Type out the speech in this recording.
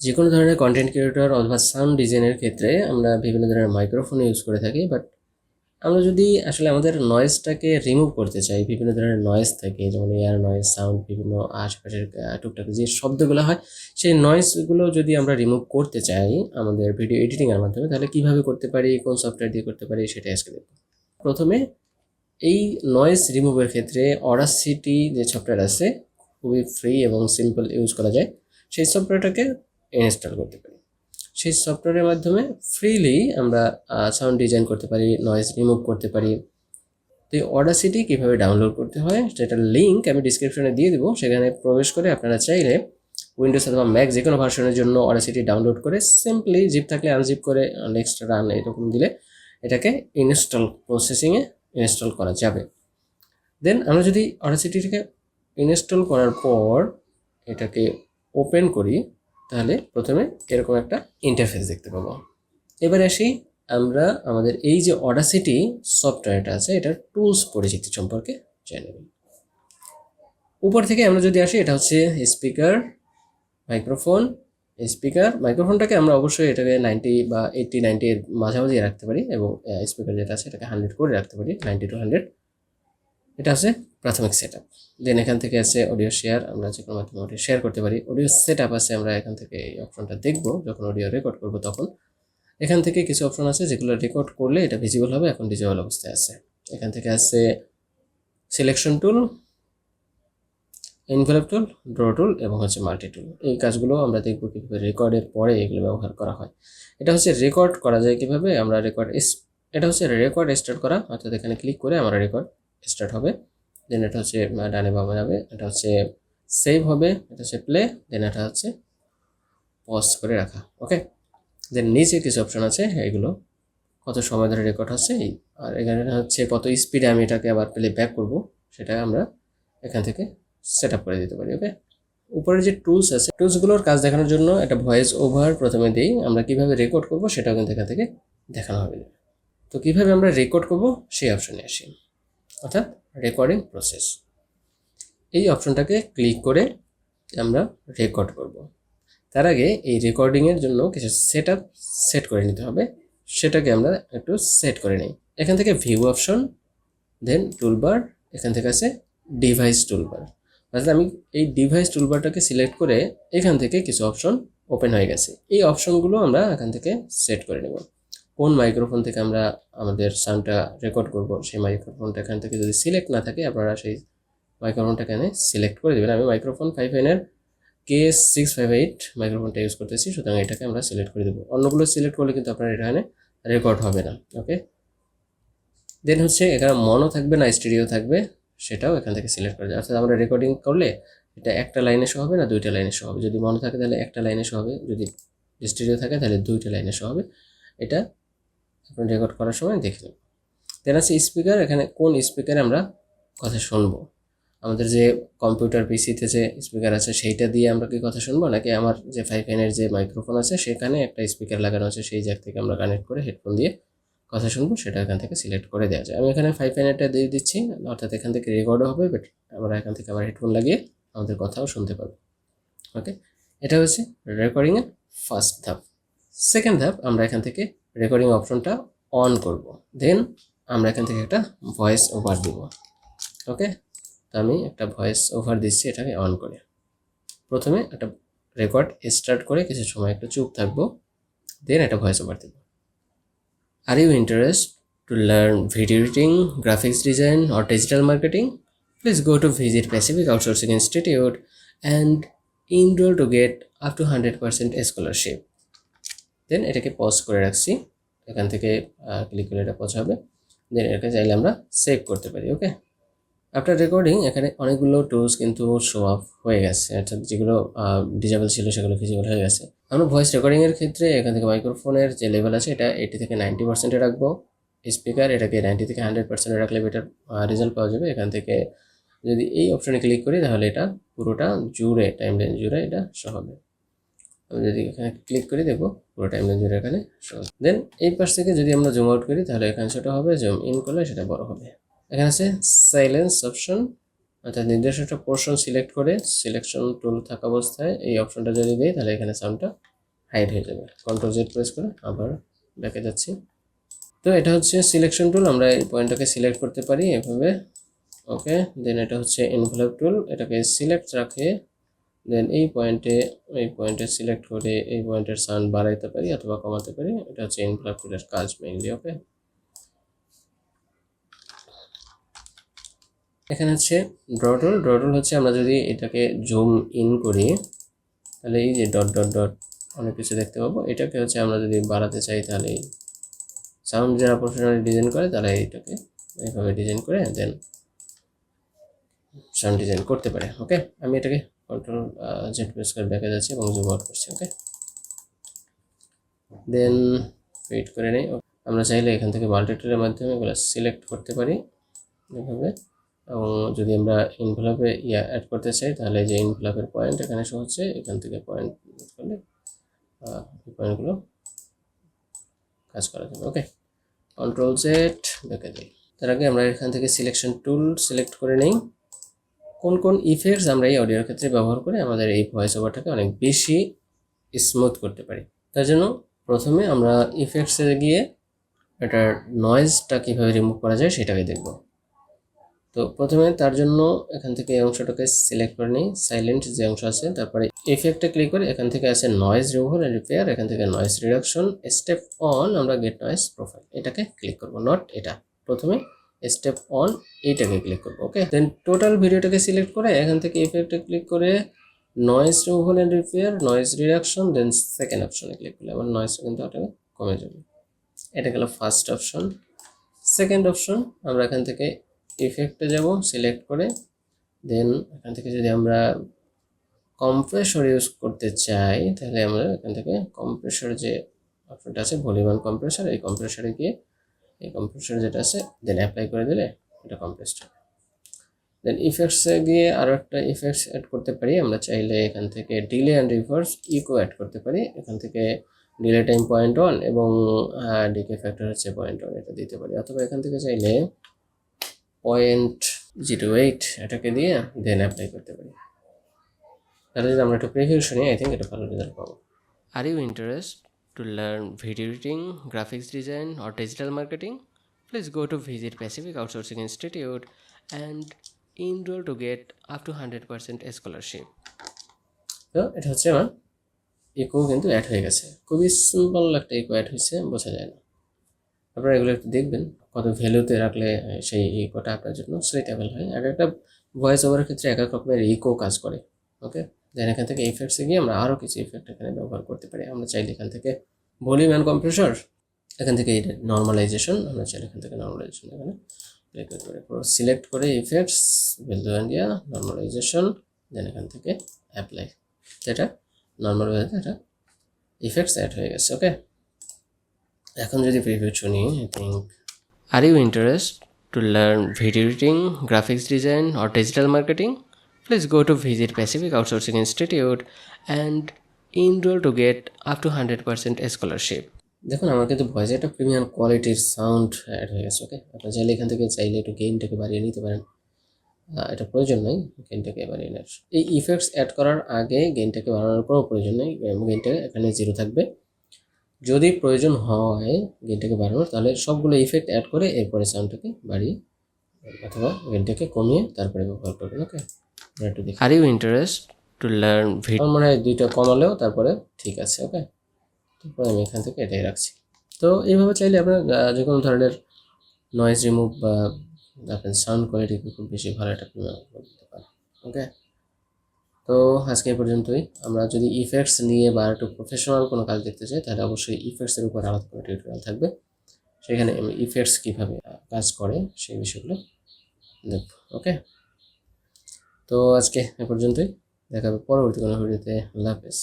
যে কোনো ধরনের কন্টেন্ট ক্রিয়েটর অথবা সাউন্ড ডিজাইনের ক্ষেত্রে আমরা বিভিন্ন ধরনের মাইক্রোফোন ইউজ করে থাকি। বাট আমরা যদি আসলে আমাদের নয়েজটাকে রিমুভ করতে চাই, বিভিন্ন ধরনের নয়েজ থাকে, যেমন এয়ার নয়েজ, সাউন্ড, বিভিন্ন আশেপাশের টুকটাক যে শব্দগুলো হয়, সেই নয়েজগুলো যদি আমরা রিমুভ করতে চাই আমাদের ভিডিও এডিটিংয়ের মাধ্যমে, তাহলে কীভাবে করতে পারি, কোন সফটওয়্যার দিয়ে করতে পারি, সেটাই আজকে দেখব। প্রথমে এই নয়েজ রিমুভের ক্ষেত্রে অডাসিটি যে সফটওয়্যার আছে, খুবই ফ্রি এবং সিম্পল ইউজ করা যায়, সেই সফটওয়্যারটাকে ইনস্টল করতে পারি। সেই সফটওয়্যারের মাধ্যমে ফ্রিলি আমরা সাউন্ড ডিজাইন করতে পারি, নয়েজ রিমুভ করতে পারি। তো এই অডাসিটি কীভাবে ডাউনলোড করতে হয় সেটার লিঙ্ক আমি ডিসক্রিপশনে দিয়ে দেবো। সেখানে প্রবেশ করে আপনারা চাইলে উইন্ডোজ অথবা ম্যাক যে কোনো ভার্সনের জন্য অডাসিটি ডাউনলোড করে সিম্পলি জিপ থাকলে আনজিপ করে নেক্সট রান এরকম দিলে এটাকে ইনস্টল প্রসেসিংয়ে ইনস্টল করা যাবে। দেন আমরা যদি অডাসিটিটাকে ইনস্টল করার পর এটাকে ওপেন করি, তাহলে প্রথমে এরকম একটা ইন্টারফেস দেখতে পাবো। এবার আসি আমরা আমাদের এই যে অডাসিটি সফটওয়্যারটা আছে এটার টুলস পরিচিতি সম্পর্কে জেনে নিই। উপর থেকে আমরা যদি আসি, এটা হচ্ছে স্পিকার, মাইক্রোফোন। মাইক্রোফোনটাকে আমরা অবশ্যই এটাকে 90 বা 80-90 এর মাঝামাঝি রাখতে পারি, এবং স্পিকার যেটা আছে এটাকে 100 করে রাখতে পারি, 90 to 100। এটা আছে প্রাথমিক সেট আপ। দেন এখান থেকে আছে অডিও শেয়ার, আমরা যে কোনো মাধ্যমে অডিও শেয়ার করতে পারি। অডিও সেট আপ আছে, আমরা এখান থেকে এই অপশনটা দেখব যখন অডিও রেকর্ড করব তখন। এখান থেকে কিছু অপশন আছে যেগুলো রেকর্ড করলে এটা ভিজিবল হবে, এখন ভিজিবল অবস্থায় আছে। এখান থেকে আছে সিলেকশন টুল, এনভেলপ টুল, ড্র টুল এবং হচ্ছে মাল্টি টুল। এই কাজগুলো আমরা দেখব কীভাবে রেকর্ডের পরে এগুলো ব্যবহার করা হয়। এটা হচ্ছে রেকর্ড করা যায় কীভাবে, আমরা এটা হচ্ছে রেকর্ড স্টার্ট করা, অর্থাৎ এখানে ক্লিক করে আমার রেকর্ড স্টার্ট হবে। দেন এটা হচ্ছে ডানে বামে যাবে, এটা হচ্ছে সেভ হবে, এটা হচ্ছে প্লে, দেন এটা হচ্ছে পজ করে রাখা। ওকে, দেন নিচে কিছু অপশন আছে, এগুলো কত সময় ধরে রেকর্ড হচ্ছে, আর এখানে হচ্ছে কত স্পিডে আমি এটাকে আবার প্লে ব্যাক করবো, সেটা আমরা এখান থেকে সেট আপ করে দিতে পারি। ওকে, উপরে যে টুলস আছে, টুলসগুলোর কাজ দেখানোর জন্য একটা ভয়েস ওভার প্রথমে দিই, আমরা কিভাবে রেকর্ড করব সেটাও কিন্তু এখান থেকে দেখানো হবে। তো কিভাবে আমরা রেকর্ড করব সেই অপশনে আসি, অর্থাৎ রেকর্ডিং প্রসেস। এই অপশনটাকে ক্লিক করে আমরা রেকর্ড করব। তার আগে এই রেকর্ডিংয়ের জন্য কিছু সেট করে নিতে হবে, সেটাকে আমরা একটু সেট করে নিই। এখান থেকে ভিউ অপশন, দেন টুলবার, এখান থেকে আছে ডিভাইস টুলবার। অর্থাৎ আমি এই ডিভাইস টুলবারটাকে সিলেক্ট করে এখান থেকে কিছু অপশন ওপেন হয়ে গেছে। এই অপশনগুলো আমরা এখান থেকে সেট করে নেব। কোন মাইক্রোফোন থেকে আমরা আমাদের সাউন্ডটা রেকর্ড করব সেই মাইক্রোফোনটা এখান থেকে যদি সিলেক্ট না থাকে, আপনারা সেই মাইক্রোফোনটা এখানে সিলেক্ট করে দেবেন। আমি মাইক্রোফোন 5N এর K658 মাইক্রোফোনটা ইউজ করতেছি, সুতরাং এটাকে আমরা সিলেক্ট করে দেবো। অন্যগুলো সিলেক্ট করলে কিন্তু আপনার এখানে রেকর্ড হবে না। ওকে, দেন হচ্ছে এখানে মনো থাকবে না স্টেরিও থাকবে, সেটাও এখান থেকে সিলেক্ট করা যায়। অর্থাৎ আমরা রেকর্ডিং করলে এটা একটা লাইনে শো হবে না দুইটা লাইনে শো হবে। যদি মনো থাকে তাহলে একটা লাইনে শো হবে, যদি স্টেরিও থাকে তাহলে দুইটা লাইনে শো হবে। এটা আপনি রেকর্ড করার সময় দেখে নেব। দেন আছে স্পিকার, এখানে কোন স্পিকারে আমরা কথা শুনবো। আমাদের যে কম্পিউটার পিসিতে যে স্পিকার আছে সেইটা দিয়ে আমরা কি কথা শুনবো, নাকি আমার যে 5N এর যে মাইক্রোফোন আছে সেখানে একটা স্পিকার লাগানো আছে সেই জায়গা থেকে আমরা কানেক্ট করে হেডফোন দিয়ে কথা শুনবো, সেটা এখান থেকে সিলেক্ট করে দেওয়া যায়। আমি এখানে 5N এরটা দিয়ে দিচ্ছি, অর্থাৎ এখান থেকে রেকর্ডও হবে, বাট আমরা এখান থেকে আবার হেডফোন লাগিয়ে আমাদের কথাও শুনতে পারবো। ওকে, এটা হচ্ছে রেকর্ডিংয়ের ফার্স্ট ধাপ। সেকেন্ড ধাপ, আমরা এখান থেকে রেকর্ডিং অপশনটা অন করব। দেন আমরা এখান থেকে একটা ভয়েস ওভার দিব। ওকে, তো আমি একটা ভয়েস ওভার দিচ্ছি এটাকে অন করে। প্রথমে একটা রেকর্ড স্টার্ট করে কিছু সময় একটু চুপ থাকবো, দেন একটা ভয়েস ওভার দেব। Are you interest to learn video editing, graphics design or digital marketing? Please go to visit Pacific Outsourcing Institute and enroll to get up to 100% scholarship. দেন এটাকে pause করে রাখছি, এখান থেকে ক্লিক করে এটা pause হবে। দেন এটাকে চাইলে আমরা সেভ করতে পারি। ওকে, আফটার রেকর্ডিং এখানে অনেকগুলো টুলস কিন্তু শো অফ হয়ে গেছে, অর্থাৎ যেগুলো ডিজেবল ছিল সেগুলো ভিজিবল হয়ে গেছে। আমরা ভয়েস রেকর্ডিংয়ের ক্ষেত্রে এখান থেকে মাইক্রোফোনের যে লেভেল আছে এটা 80 থেকে 90% রাখবো। স্পিকার এটাকে 90 থেকে 100% রাখলে বেটার রেজাল্ট পাওয়া যাবে। এখান থেকে যদি এই অপশনে ক্লিক করি তাহলে এটা পুরোটা জুড়ে, টাইমলাইন জুড়ে এটা শো হবে। আমি যদি এখানে ক্লিক করি দেখবো পুরো টাইমলাইন জুড়ে এখানে শো। দেন এই পাশ থেকে যদি আমরা জুম আউট করি তাহলে এখানে ছোটো হবে, জুম ইন করলে সেটা বড় হবে। এখানে আছে সাইলেন্স অপশন, অর্থাৎ নির্দিষ্ট একটা পোর্শন সিলেক্ট করে সিলেকশন টুল থাকা অবস্থায় এই অপশনটা যদি দিই তাহলে এখানে সাউন্ডটা হাইড হয়ে যাবে। কন্ট্রোল জেড প্রেস করে আবার ব্যাকে যাচ্ছি। তো এটা হচ্ছে সিলেকশন টুল, আমরা এই পয়েন্টটাকে সিলেক্ট করতে পারি এভাবে। ওকে, দেন এটা হচ্ছে এনভেলপ টুল, এটাকে সিলেক্ট রাখে দেন এই পয়েন্টে সিলেক্ট করে এই পয়েন্টের সাউন্ড বাড়াইতে পারি অথবা কমাতে পারি। এটা হচ্ছে এনভেলপ টুলের কাজ মেইনলি। ওকে, এখানে হচ্ছে ড্র টুল হচ্ছে আমরা যদি এটাকে জুম ইন করি তাহলে এই যে ডট ডট ডট অনেক কিছু দেখতে পাবো। এটাকে হচ্ছে আমরা যদি বাড়াতে চাই তাহলে সাউন্ড যারা প্রফেশনালি ডিজাইন করে তারা এইটাকে এইভাবে ডিজাইন করে দেন সাউন্ড ডিজাইন করতে পারে। ওকে, আমি এটাকে কন্ট্রোল জেড প্রেস করে ব্যাকে যাচ্ছি এবং জুম আউট করছি। ওকে, দেন ওয়েট করে নেই। আমরা চাইলে এখান থেকে মাল্টি টুলের মাধ্যমে এগুলো সিলেক্ট করতে পারি এভাবে, এবং যদি আমরা ইনভেলপে অ্যাড করতে চাই তাহলে যে ইনভেলপের পয়েন্ট এখানে শো হচ্ছে, এখান থেকে পয়েন্ট করলে এই পয়েন্টগুলো কাজ করা যাবে। ওকে, কন্ট্রোল জেড ব্যাকে দিই। তার আগে আমরা এখান থেকে সিলেকশন টুল সিলেক্ট করে নেই কোন কোন ইফেক্টস আমরা এই অডিওর ক্ষেত্রে ব্যবহার করে আমাদের এই ভয়েস ওভারটাকে অনেক বেশি স্মুথ করতে পারি। তার জন্য প্রথমে আমরা ইফেক্টসে গিয়ে এটার নয়েজটা কীভাবে রিমুভ করা যায় সেটাকে দেখব। তো প্রথমে তার জন্য এখান থেকে এই অংশটাকে সিলেক্ট করে নিই, সাইলেন্ট যে অংশ আছে, তারপরে ইফেক্টে ক্লিক করে এখান থেকে আছে নয়েজ রিমুভাল এন্ড রিপেয়ার, এখান থেকে নয়েজ রিডাকশন, স্টেপ অন আমরা গেট নয়েজ প্রোফাইল এটাকে ক্লিক করব, নট এটা। প্রথমে স্টেপ অন এইটাকে ক্লিক করব। ওকে, দেন টোটাল ভিডিওটাকে সিলেক্ট করে এখান থেকে ইফেক্টে ক্লিক করে noise removal and repair, noise reduction, then second অপশনে ক্লিক করলে আমার নয়েজটা কিন্তু অটোমেটিক কমে যাবে। এটা গেল ফার্স্ট অপশন। সেকেন্ড অপশন আমরা এখান থেকে ইফেক্টে যাব, সিলেক্ট করে দেন এখান থেকে যদি আমরা কম্প্রেসর ইউজ করতে চাই তাহলে আমরা এখান থেকে কম্প্রেসর যে অপশনটা আছে ভলিউম কম্প্রেসর, এই কম্প্রেসরে গিয়ে এই কম্প্রেসর যেটা আছে দেন অ্যাপ্লাই করে দিলে এটা কম্প্রেসড হবে। দেন ইফেক্টসে গিয়ে আরও একটা ইফেক্টস অ্যাড করতে পারি আমরা চাইলে, এখান থেকে delay and reverse echo add করতে পারি। এখান থেকে ডিলে টাইম 0.1 এবং ডিকে ফ্যাক্টর হচ্ছে 0.1 এটা দিতে পারি, অথবা এখান থেকে চাইলে 0.08 এটাকে দিয়ে দেন অ্যাপ্লাই করতে পারি। তাহলে যদি আমরা একটু প্রিভিউ শুনি, আই থিঙ্ক এটা ভালো রেজাল্ট পাবো। Are you interest to learn video editing, graphics design or digital marketing? Please go to visit Pacific Outsourcing Institute and enroll to get up to 100% scholarship. তো এটা হচ্ছে আমার ইকো কিন্তু add হয়ে গেছে, খুবই সিম্পল একটা ইকো অ্যাড হয়েছে, বোঝা যায় না। আপনারা এগুলো একটু দেখবেন কত ভ্যালুতে রাখলে সেই ইকোটা আপনার জন্য সুইটেবল হয়। আর একটা ভয়েস ওভারের ক্ষেত্রে এক এক রকমের ইকো কাজ করে। ওকে, দেন এখান থেকে ইফেক্টসে গিয়ে আমরা আরও কিছু ইফেক্ট এখানে ব্যবহার করতে পারি। আমরা চাইলে এখান থেকে ভলিউম অ্যান্ড কম্প্রেসর, এখান থেকে নর্মালাইজেশন, আমরা চাইলে এখান থেকে নর্মালাইজেশন এখানে ক্লিক করতে পারি, পুরো সিলেক্ট করে ইফেক্টস ভ্যালু ইন্ডিয়া নর্মালাইজেশন, দেন এখান থেকে অ্যাপ্লাই, যেটা নর্মাল ওয়েতে এটা ইফেক্টস অ্যাড হয়ে গেছে। ওকে, এখন যদি প্রিভিউ শুনি, I think are you interest to learn video editing, graphics design or digital marketing? Please go to visit Pacific Outsourcing Institute and enroll to get up to 100% scholarship. দেখুন আমার কিন্তু ভয়েসে একটা premium কোয়ালিটির সাউন্ড অ্যাড হয়ে গেছে। ওকে, আপনারা চাইলে এখান থেকে চাইলে একটু গেইনটাকে বাড়িয়ে নিতে পারেন, এটা প্রয়োজন নেই গেইনটাকে বাড়িয়ে নেওয়ার। এই ইফেক্টস অ্যাড করার আগে গেইনটাকে বাড়ানোর কোনো প্রয়োজন নেই, গেইনটা এখানে 0 থাকবে। যদি প্রয়োজন হয় গেইনটাকে বাড়ানোর তাহলে সবগুলো ইফেক্ট অ্যাড করে এরপরে সাউন্ডটাকে বাড়িয়ে অথবা গেইনটাকে কমিয়ে তারপরে ব্যবহার করবেন। ওকে, একটু দেখি। Are you interest to learn video, মনে হয় দুইটা কমালেও তারপরে ঠিক আছে। ওকে, তারপরে আমি এখান থেকে এটাই রাখছি। তো এইভাবে চাইলে আপনার যে কোনো ধরনের নয়েজ রিমুভ বা আপনার সাউন্ড কোয়ালিটিকে খুব বেশি ভালো একটা দিতে পারে। ওকে, তো আজকে এই পর্যন্তই। আমরা যদি ইফেক্টস নিয়ে বা একটু প্রফেশনাল কোনো কাজ দেখতে চাই তাহলে অবশ্যই ইফেক্টসের উপর আলাদা কোনো টিউটোরিয়াল থাকবে, সেখানে আমি ইফেক্টস কীভাবে কাজ করে সেই বিষয়গুলো দেখব। ওকে, তো আজকে এ পর্যন্তই, দেখা হবে পরবর্তী কোনো ভিডিওতে। আল্লাহ হাফেজ।